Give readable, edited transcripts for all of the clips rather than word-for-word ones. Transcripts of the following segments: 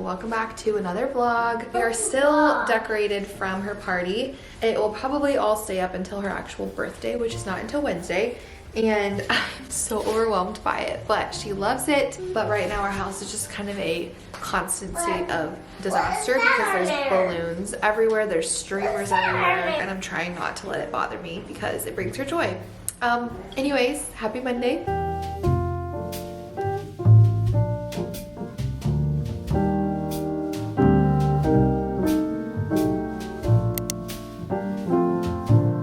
welcome back to another vlog. We are still decorated from her party. It will probably all stay up until her actual birthday, which is not until Wednesday. And I'm so overwhelmed by it, but she loves it. But right now our house is just kind of a constant state of disaster because there's balloons everywhere, there's streamers everywhere, and I'm trying not to let it bother me because it brings her joy. Anyways, happy Monday.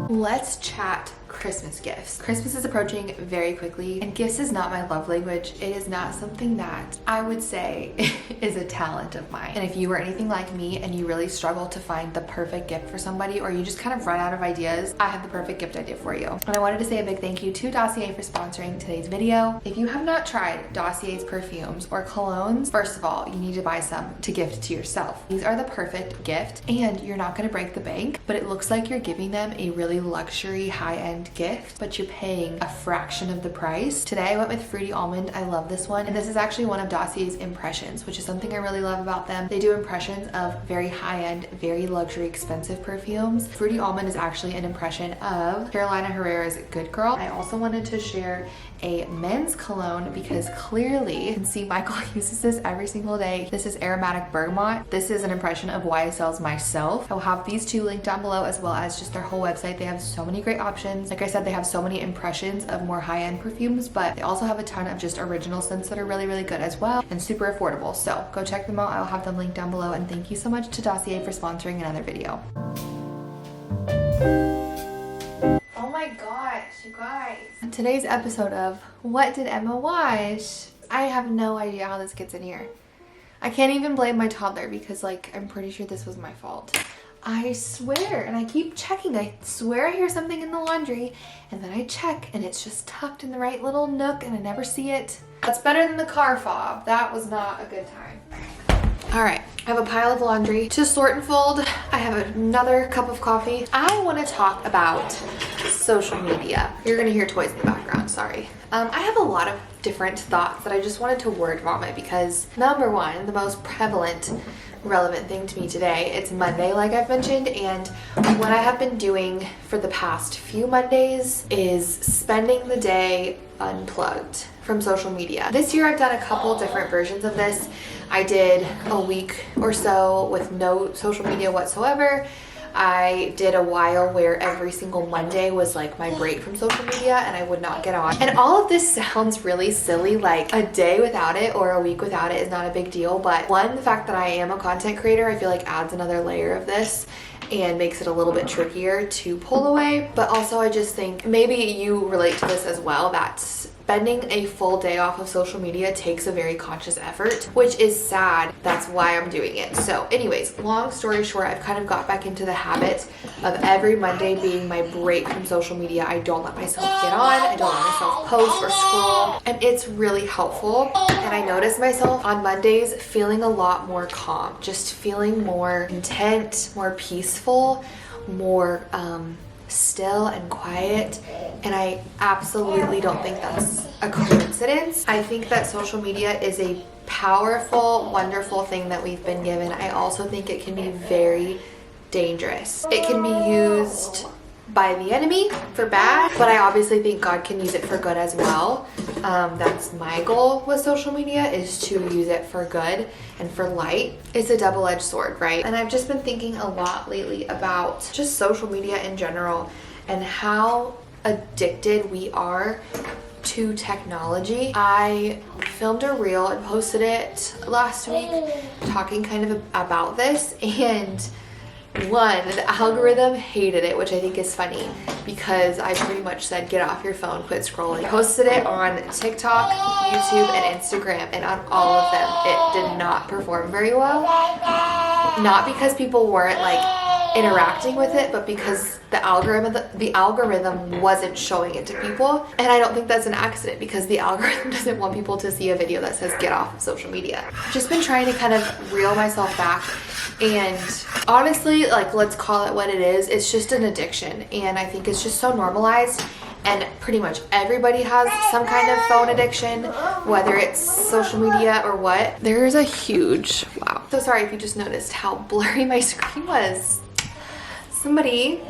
Let's chat Christmas gifts. Christmas is approaching very quickly, and gifts is not my love language. It is not something that I would say is a talent of mine. And if you are anything like me and you really struggle to find the perfect gift for somebody, or you just kind of run out of ideas, I have the perfect gift idea for you. And I wanted to say a big thank you to Dossier for sponsoring today's video. If you have not tried Dossier's perfumes or colognes, first of all, you need to buy some to gift to yourself. These are the perfect gift, and you're not going to break the bank, but it looks like you're giving them a really luxury, high-end gift, but you're paying a fraction of the price. Today I went with Fruity Almond. I love this one, and this is actually one of Dossier's impressions, which is something I really love about them. They do impressions of very high-end, very luxury, expensive perfumes. Fruity Almond is actually an impression of Carolina Herrera's Good Girl. I also wanted to share a men's cologne because clearly you can see Michael uses this every single day. This is Aromatic Bergamot. This is an impression of YSL's Myself. I will have these two linked down below, as well as just their whole website. They have so many great options. Like I said, they have so many impressions of more high-end perfumes, but they also have a ton of just original scents that are really, really good as well and super affordable. So go check them out. I will have them linked down below, and thank you so much to Dossier for sponsoring another video. Oh my gosh, you guys. Today's episode of What Did Emma Wash? I have no idea how this gets in here. I can't even blame my toddler because, like, I'm pretty sure this was my fault. I swear, and I keep checking. I swear I hear something in the laundry, and then I check, and it's just tucked in the right little nook, and I never see it. That's better than the car fob. That was not a good time. All right, I have a pile of laundry to sort and fold. I have another cup of coffee. I want to talk about social media. You're gonna hear toys in the background, sorry. I have a lot of different thoughts that I just wanted to word vomit because number one, the most prevalent relevant thing to me today, it's Monday like I've mentioned, and what I have been doing for the past few Mondays is spending the day unplugged from social media. This year I've done a couple different versions of this. I did a week or so with no social media whatsoever. I did a while where every single Monday was like my break from social media and I would not get on. And all of this sounds really silly, like a day without it or a week without it is not a big deal. But one, the fact that I am a content creator, I feel like adds another layer of this and makes it a little bit trickier to pull away. But also I just think maybe you relate to this as well, that spending a full day off of social media takes a very conscious effort, which is sad. That's why I'm doing it. So anyways, long story short, I've kind of got back into the habit of every Monday being my break from social media. I don't let myself get on, I don't let myself post or scroll, and it's really helpful. And I notice myself on Mondays feeling a lot more calm, just feeling more content, more peaceful, more still and quiet, and I absolutely don't think that's a coincidence. I think that social media is a powerful, wonderful thing that we've been given. I also think it can be very dangerous. It can be used by the enemy for bad, but I obviously think God can use it for good as well. That's my goal with social media, is to use it for good and for light. It's a double-edged sword, right? And I've just been thinking a lot lately about just social media in general and how addicted we are to technology. I filmed a reel and posted it last week talking kind of about this, and one, the algorithm hated it, which I think is funny because I pretty much said, get off your phone, quit scrolling. I posted it on TikTok, YouTube, and Instagram, and on all of them, it did not perform very well. Not because people weren't like interacting with it, but because the algorithm wasn't showing it to people. And I don't think that's an accident because the algorithm doesn't want people to see a video that says get off of social media. I've just been trying to kind of reel myself back, and honestly, like, let's call it what it is. It's just an addiction, and I think it's just so normalized. and pretty much everybody has some kind of phone addiction, whether it's social media or what. There's a huge, wow. So sorry if you just noticed how blurry my screen was. Somebody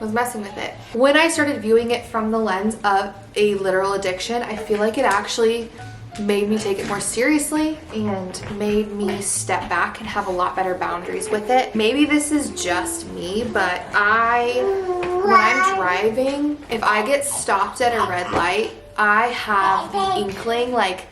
was messing with it. When I started viewing it from the lens of a literal addiction, I feel like it actually made me take it more seriously and made me step back and have a lot better boundaries with it. Maybe this is just me, but when I'm driving, if I get stopped at a red light, I have the inkling, like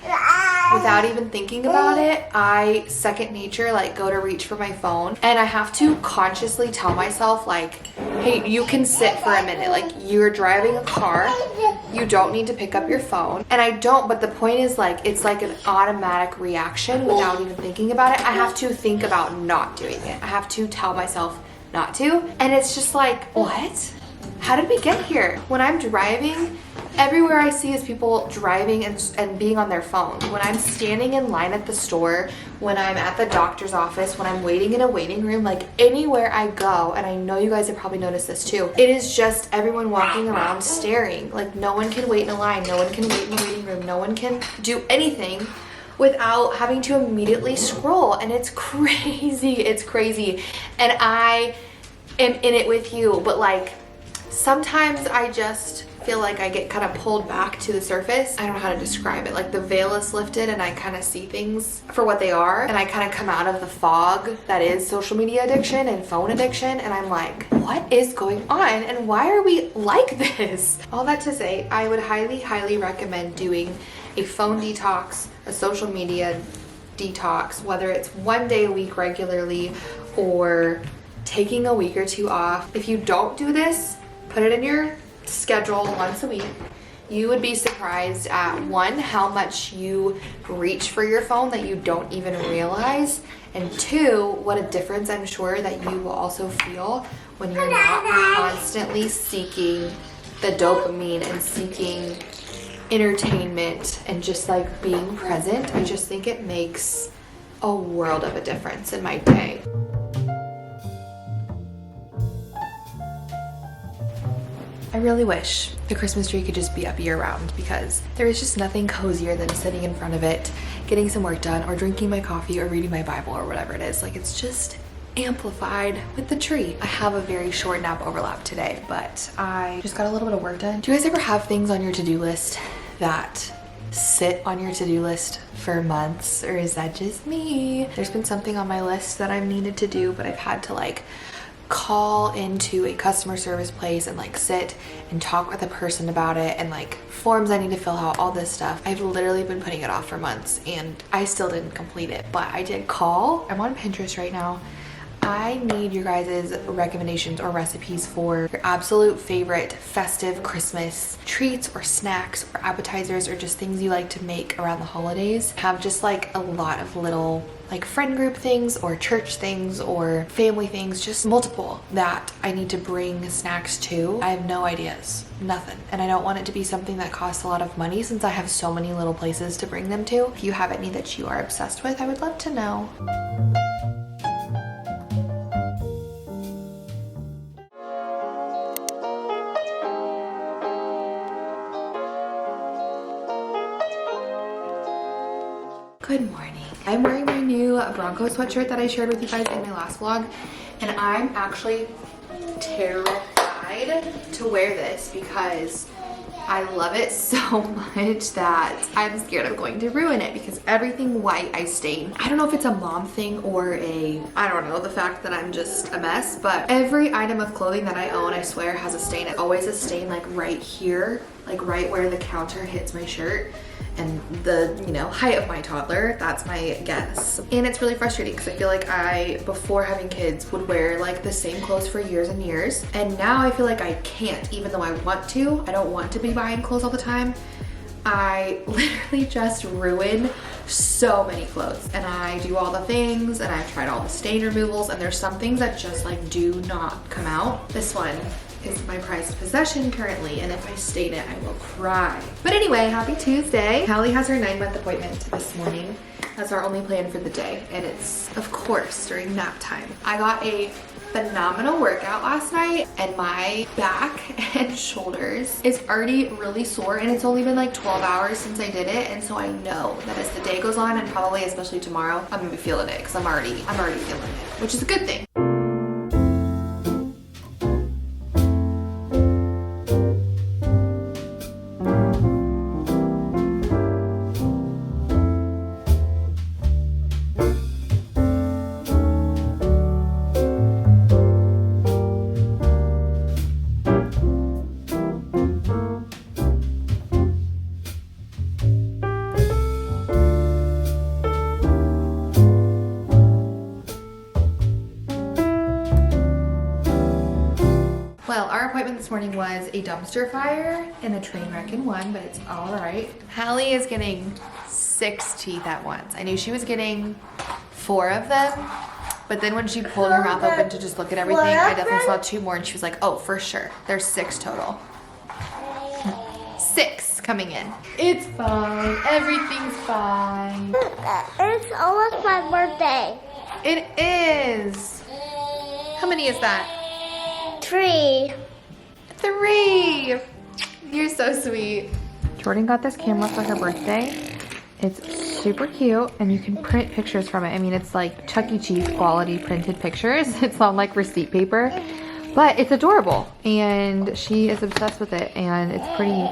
without even thinking about it, I second nature like go to reach for my phone, and I have to consciously tell myself like, hey, you can sit for a minute, like you're driving a car, you don't need to pick up your phone. And I don't, but the point is like, it's like an automatic reaction without even thinking about it. I have to think about not doing it. I have to tell myself not to. And it's just like, what? How did we get here? When I'm driving, everywhere I see is people driving and being on their phone. When I'm standing in line at the store, when I'm at the doctor's office, when I'm waiting in a waiting room, like anywhere I go, and I know you guys have probably noticed this too, it is just everyone walking around staring. Like no one can wait in a line, no one can wait in the waiting room, no one can do anything without having to immediately scroll. And it's crazy, it's crazy. And I am in it with you, but like sometimes I just feel like I get kind of pulled back to the surface. I don't know how to describe it. Like the veil is lifted and I kind of see things for what they are. And I kind of come out of the fog that is social media addiction and phone addiction. And I'm like, what is going on? And why are we like this? All that to say, I would highly, highly recommend doing a phone detox, a social media detox, whether it's 1 day a week regularly or taking a week or two off. If you don't do this, put it in your schedule once a week. You would be surprised at one, how much you reach for your phone that you don't even realize, and two, what a difference I'm sure that you will also feel when you're not constantly seeking the dopamine and seeking entertainment and just like being present. I just think it makes a world of a difference in my day. I really wish the Christmas tree could just be up year round, because there is just nothing cozier than sitting in front of it, getting some work done, or drinking my coffee or reading my Bible or whatever it is. Like it's just amplified with the tree. I have a very short nap overlap today, but I just got a little bit of work done. Do you guys ever have things on your to-do list that sit on your to-do list for months, or is that just me? There's been something on my list that I've needed to do, but I've had to like call into a customer service place and like sit and talk with a person about it, and like forms I need to fill out, all this stuff. I've literally been putting it off for months and I still didn't complete it, but I did call. I'm on Pinterest right now. I need your guys' recommendations or recipes for your absolute favorite festive Christmas treats or snacks or appetizers, or just things you like to make around the holidays. Have just like a lot of little like friend group things or church things or family things, just multiple that I need to bring snacks to. I have no ideas, nothing. And I don't want it to be something that costs a lot of money, since I have so many little places to bring them to. If you have any that you are obsessed with, I would love to know. Good morning. I'm wearing my new Bronco sweatshirt that I shared with you guys in my last vlog, and I'm actually terrified to wear this because I love it so much that I'm scared I'm going to ruin it, because everything white I stain. I don't know if it's a mom thing or I don't know, the fact that I'm just a mess, but every item of clothing that I own, I swear, has a stain. It's always a stain like right here, like right where the counter hits my shirt and the, you know, height of my toddler. That's my guess. And it's really frustrating because I feel like I, before having kids, would wear like the same clothes for years and years. And now I feel like I can't, even though I want to. I don't want to be buying clothes all the time. I literally just ruin so many clothes, and I do all the things, and I've tried all the stain removals, and there's some things that just like do not come out. This one is my prized possession currently, and if I stain it, I will cry. But anyway, happy Tuesday. Hallie has her 9-month appointment this morning. That's our only plan for the day, and it's of course during nap time. I got a phenomenal workout last night, and my back and shoulders is already really sore, and it's only been like 12 hours since I did it, and so I know that as the day goes on, and probably especially tomorrow, I'm gonna be feeling it because I'm already feeling it, which is a good thing. Well, our appointment this morning was a dumpster fire and a train wreck in one, but it's all right. Hallie is getting 6 teeth at once. I knew she was getting 4 of them, but then when she pulled her mouth open to just look at everything, I definitely saw 2 more, and she was like, oh, for sure. There's 6 total. 6 coming in. It's fine. Everything's fine. It's almost my birthday. It is. How many is that? 3. 3. You're so sweet. Jordan got this camera for her birthday. It's super cute, and you can print pictures from it. I mean, it's like Chuck E. Cheese quality printed pictures. It's on like receipt paper, but it's adorable, and she is obsessed with it, and it's pretty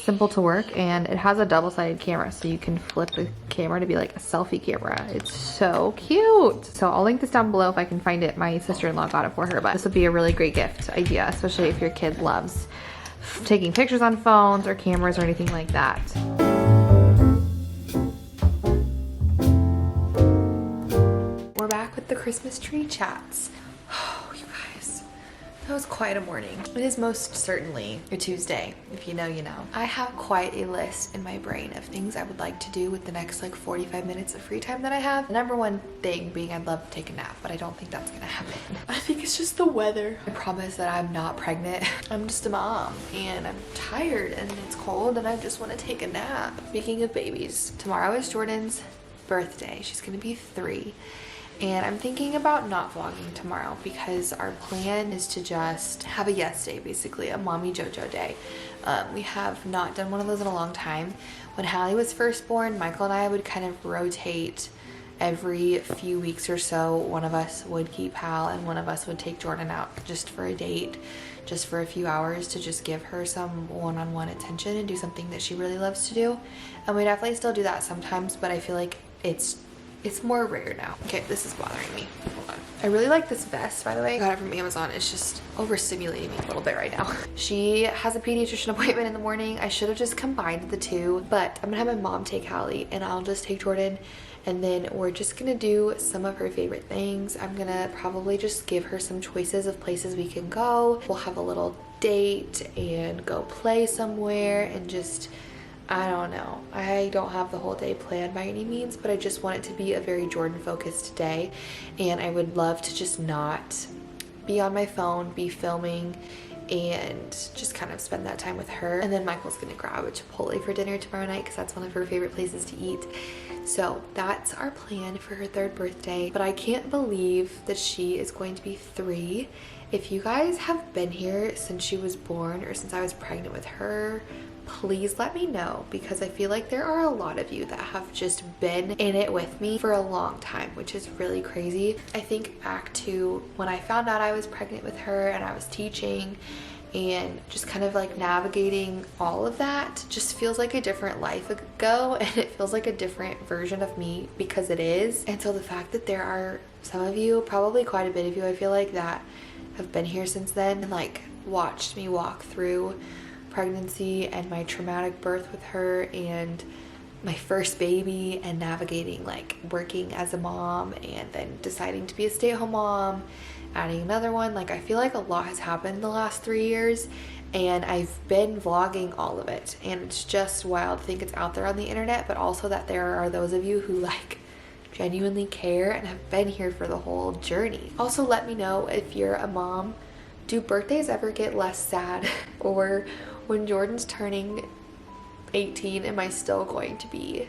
simple to work, and it has a double-sided camera, so you can flip the camera to be like a selfie camera. It's so cute. So I'll link this down below if I can find it. My sister-in-law got it for her, but this would be a really great gift idea, especially if your kid loves taking pictures on phones or cameras or anything like that. We're back with the Christmas tree chats. Oh, you guys, that was quite a morning. It is most certainly a Tuesday. If you know, you know. I have quite a list in my brain of things I would like to do with the next like 45 minutes of free time that I have. The number one thing being I'd love to take a nap, but I don't think that's gonna happen. I think it's just the weather. I promise that I'm not pregnant. I'm just a mom, and I'm tired, and it's cold, and I just want to take a nap. Speaking of babies, tomorrow is Jordan's birthday. She's gonna be 3. And I'm thinking about not vlogging tomorrow because our plan is to just have a yes day, basically a mommy JoJo day. We have not done one of those in a long time. When Hallie was first born, Michael and I would kind of rotate every few weeks or so. One of us would keep Hal, and one of us would take Jordan out just for a date, just for a few hours, to just give her some one-on-one attention and do something that she really loves to do. And we definitely still do that sometimes, but I feel like it's more rare now. Okay, this is bothering me. Hold on. I really like this vest, by the way. I got it from Amazon. It's just overstimulating me a little bit right now. She has a pediatrician appointment in the morning. I should have just combined the two, but I'm gonna have my mom take Hallie, and I'll just take Jordan, and then we're just gonna do some of her favorite things. I'm gonna probably just give her some choices of places we can go. We'll have a little date and go play somewhere, and just, I don't know. I don't have the whole day planned by any means, but I just want it to be a very Jordan focused day, and I would love to just not be on my phone, be filming, and just kind of spend that time with her. And then Michael's gonna grab a Chipotle for dinner tomorrow night because that's one of her favorite places to eat. So that's our plan for her 3rd birthday, but I can't believe that she is going to be 3. If you guys have been here since she was born or since I was pregnant with her, please let me know, because I feel like there are a lot of you that have just been in it with me for a long time, which is really crazy. I think back to when I found out I was pregnant with her and I was teaching, and just kind of like navigating all of that just feels like a different life ago, and it feels like a different version of me, because it is. And so the fact that there are some of you, probably quite a bit of you, I feel like, that have been here since then and like watched me walk through pregnancy and my traumatic birth with her and my first baby, and navigating like working as a mom and then deciding to be a stay-at-home mom, adding another one. Like, I feel like a lot has happened in the last 3 years, and I've been vlogging all of it, and it's just wild to think it's out there on the internet, but also that there are those of you who like genuinely care and have been here for the whole journey. Also, let me know if you're a mom. Do birthdays ever get less sad? Or when Jordan's turning 18, am I still going to be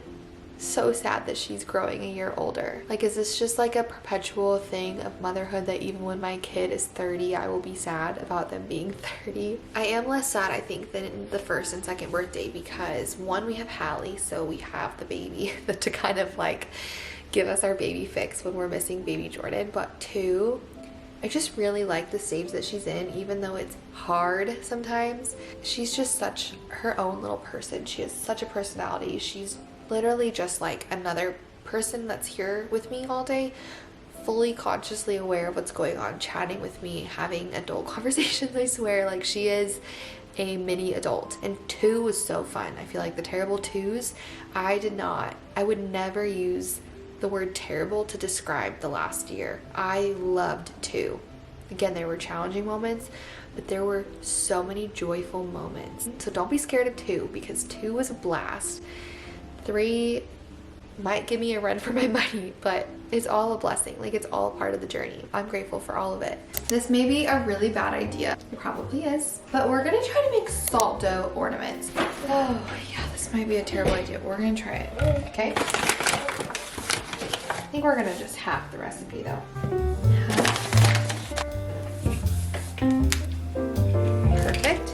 so sad that she's growing a year older. Like, is this just like a perpetual thing of motherhood that even when my kid is 30, I will be sad about them being 30? I am less sad, I think, than the first and second birthday because one, we have Hallie, so we have the baby to kind of like give us our baby fix when we're missing baby Jordan. But two, I just really like the stage that she's in, even though it's hard sometimes. She's just such her own little person. She has such a personality. She's literally just like another person that's here with me all day, fully consciously aware of what's going on, chatting with me, having adult conversations. I swear, like, she is a mini adult. And 2 was so fun. I feel like the terrible 2s, I would never use the word terrible to describe the last year. I loved 2. Again, there were challenging moments, but there were so many joyful moments. So don't be scared of 2 because 2 was a blast. 3 might give me a run for my money, but it's all a blessing. Like, it's all a part of the journey. I'm grateful for all of it. This may be a really bad idea. It probably is. But we're gonna try to make salt dough ornaments. Oh yeah, this might be a terrible idea. We're gonna try it, okay? I think we're gonna just half the recipe though. Perfect.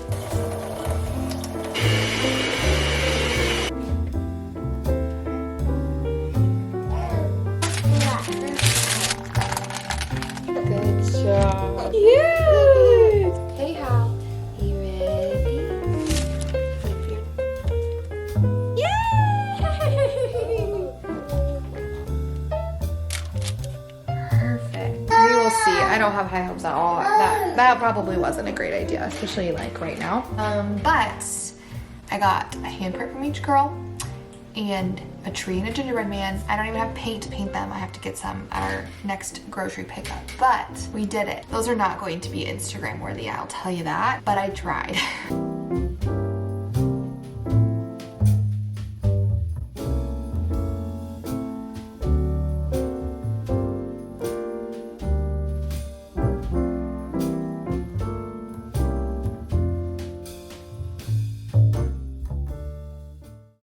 Good job. Yes! Hey, Hal. You ready? Yay! Perfect. We will see. I don't have high hopes at all. That probably wasn't a great idea, especially like right now. But I got a handprint from each girl and a tree and a gingerbread man. I don't even have paint to paint them. I have to get some at our next grocery pickup, but we did it. Those are not going to be Instagram worthy, I'll tell you that, but I tried.